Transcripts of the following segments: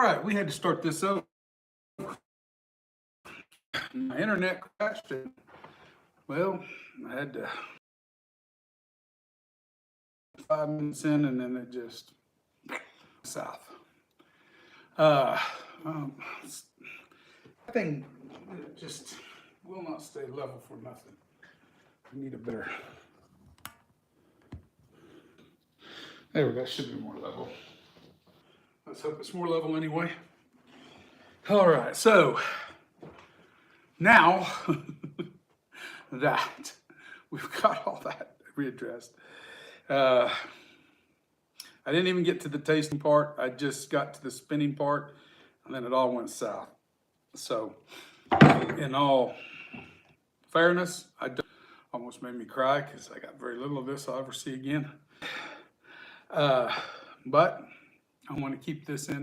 right, we had to start this over. My internet crashed, and well, I had to 5 minutes in, and then it just south. That thing just will not stay level for nothing. We need a better. There we go. That should be more level. Let's hope it's more level anyway. All right, so now that we've got all that readdressed, I didn't even get to the tasting part. I just got to the spinning part, and then it all went south. So, in all fairness, almost made me cry because I got very little of this I'll ever see again. But I want to keep this I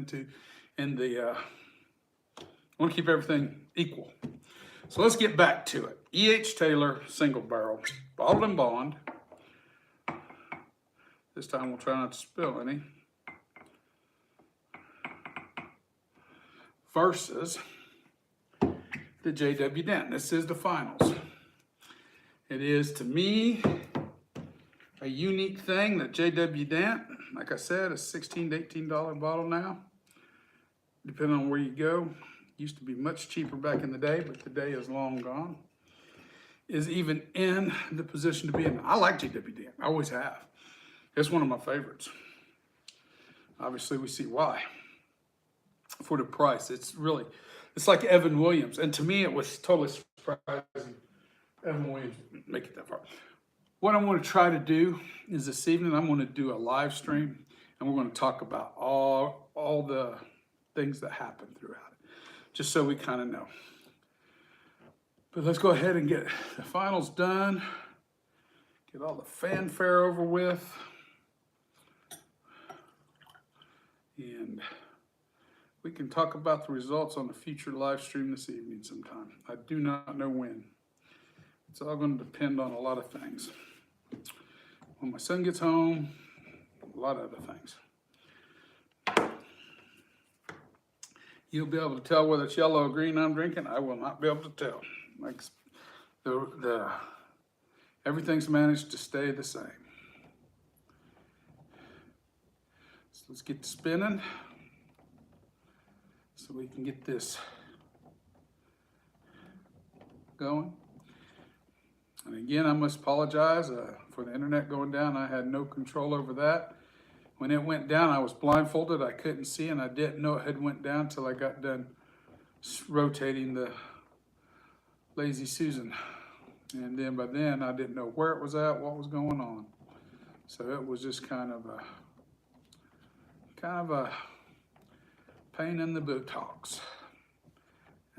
want to keep everything equal. So let's get back to it. E.H. Taylor single barrel, bottled and bond. This time we'll try not to spill any. Versus the J.W. Dant. This is the finals. It is, to me, a unique thing that J.W. Dant, like I said, a $16 to $18 bottle now, depending on where you go. Used to be much cheaper back in the day, but today is long gone. Is even in the position to be in. I like J.W. Dant. I always have. It's one of my favorites. Obviously, we see why. For the price, it's like Evan Williams. And to me, it was totally surprising Evan Williams make it that far. What I want to try to do is this evening, I'm going to do a live stream, and we're going to talk about all the things that happened throughout it, just so we kind of know. But let's go ahead and get the finals done, get all the fanfare over with, and we can talk about the results on a future live stream this evening sometime. I do not know when. It's all going to depend on a lot of things. When my son gets home, a lot of other things. You'll be able to tell whether it's yellow or green I'm drinking. I will not be able to tell. Like everything's managed to stay the same. So let's get to spinning so we can get this going. And again, I must apologize for the internet going down. I had no control over that. When it went down, I was blindfolded. I couldn't see, and I didn't know it had went down until I got done rotating the Lazy Susan. And then by then, I didn't know where it was at, what was going on. So it was just kind of a pain in the buttocks,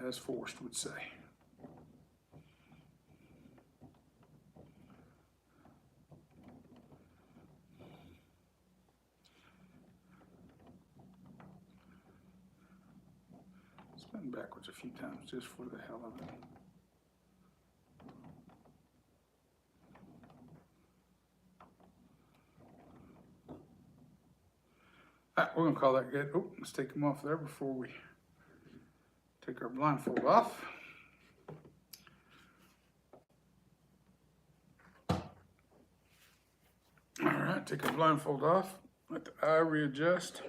as Forrest would say. Spin backwards a few times just for the hell of it. All right, we're gonna call that good. Oh, let's take them off there before we take our blindfold off. All right, take our blindfold off. Let the eye readjust.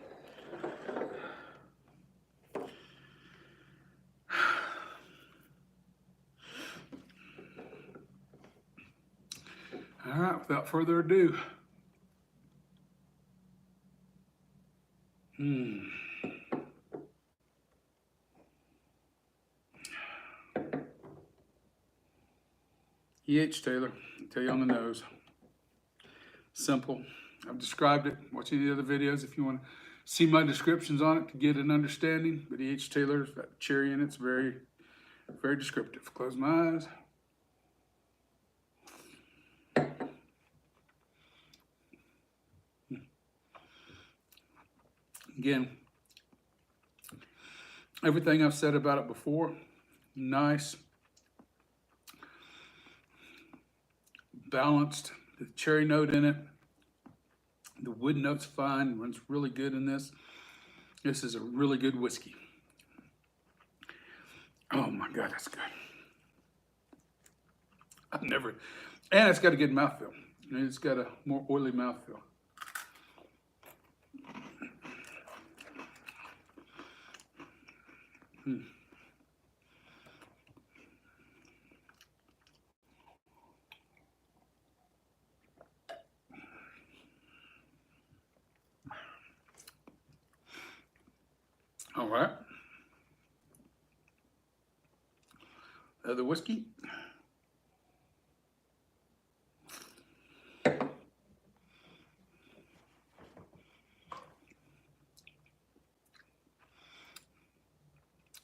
All right, without further ado. E.H. Taylor, I'll tell you on the nose. Simple. I've described it. Watch any other videos if you want to see my descriptions on it to get an understanding. But E.H. Taylor's got cherry in it. It's very, very descriptive. Close my eyes. Again, everything I've said about it before, nice, balanced, the cherry note in it, the wood note's fine, runs really good in this. This is a really good whiskey. Oh my God, that's good. And it's got a good mouthfeel. It's got a more oily mouthfeel. All right. The whiskey.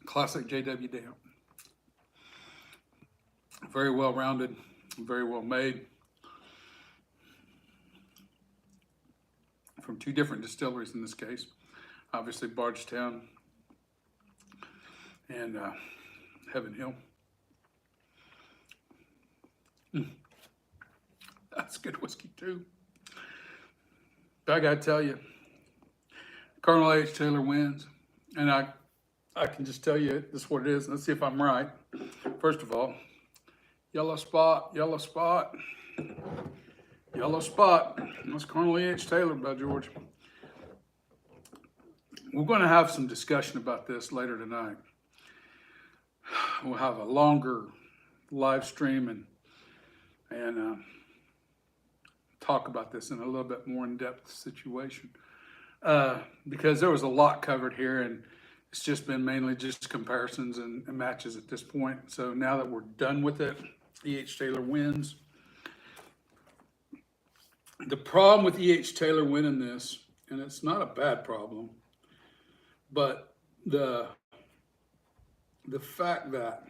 Classic J.W. Dant. Very well rounded, very well made. From two different distilleries in this case. Obviously Bardstown and Heaven Hill. That's good whiskey too. But I gotta tell you, Colonel H. Taylor wins. And I can just tell you this is what it is. Let's see if I'm right. First of all, yellow spot, yellow spot, yellow spot. That's Colonel H. Taylor, by George. We're going to have some discussion about this later tonight. We'll have a longer live stream and talk about this in a little bit more in-depth situation. Because there was a lot covered here, and it's just been mainly just comparisons and matches at this point. So now that we're done with it, E.H. Taylor wins. The problem with E.H. Taylor winning this, and it's not a bad problem, but the fact that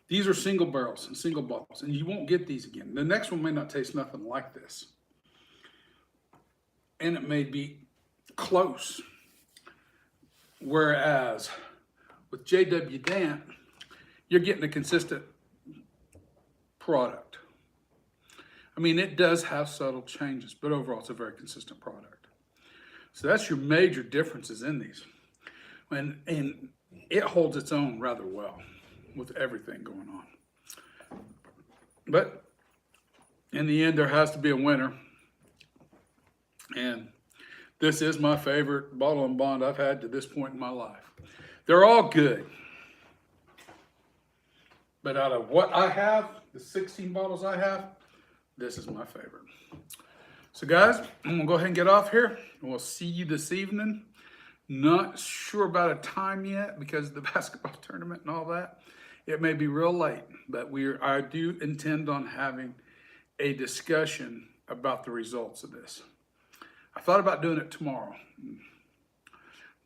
these are single barrels and single bottles, and you won't get these again. The next one may not taste nothing like this. And it may be close. Whereas with J.W. Dant, you're getting a consistent product. I mean, it does have subtle changes, but overall it's a very consistent product. So that's your major differences in these. And it holds its own rather well with everything going on. But in the end, there has to be a winner. And this is my favorite bottle and bond I've had to this point in my life. They're all good. But out of what I have, the 16 bottles I have, this is my favorite. So guys, I'm gonna go ahead and get off here. We'll see you this evening. Not sure about a time yet because of the basketball tournament and all that. It may be real late, but I do intend on having a discussion about the results of this. I thought about doing it tomorrow,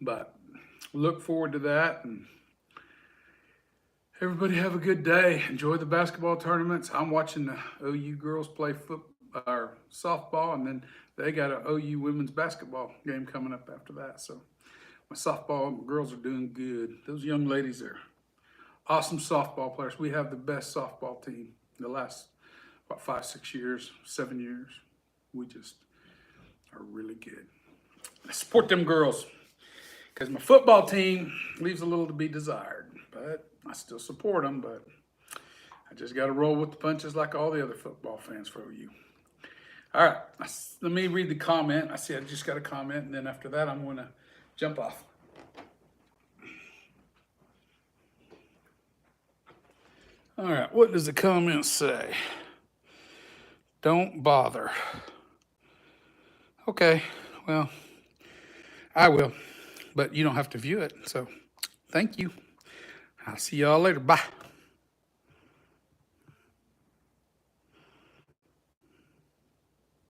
but look forward to that. And everybody have a good day. Enjoy the basketball tournaments. I'm watching the OU girls play softball, and then they got an OU women's basketball game coming up after that. So my softball girls are doing good. Those young ladies are awesome softball players. We have the best softball team the last, 5, 6 years, 7 years. We just are really good. I support them girls because my football team leaves a little to be desired, but I still support them, but I just got to roll with the punches like all the other football fans for OU. All right, let me read the comment. I see I just got a comment, and then after that, I'm going to jump off. All right, what does the comment say? Don't bother. Okay, well, I will, but you don't have to view it, so thank you. I'll see y'all later. Bye.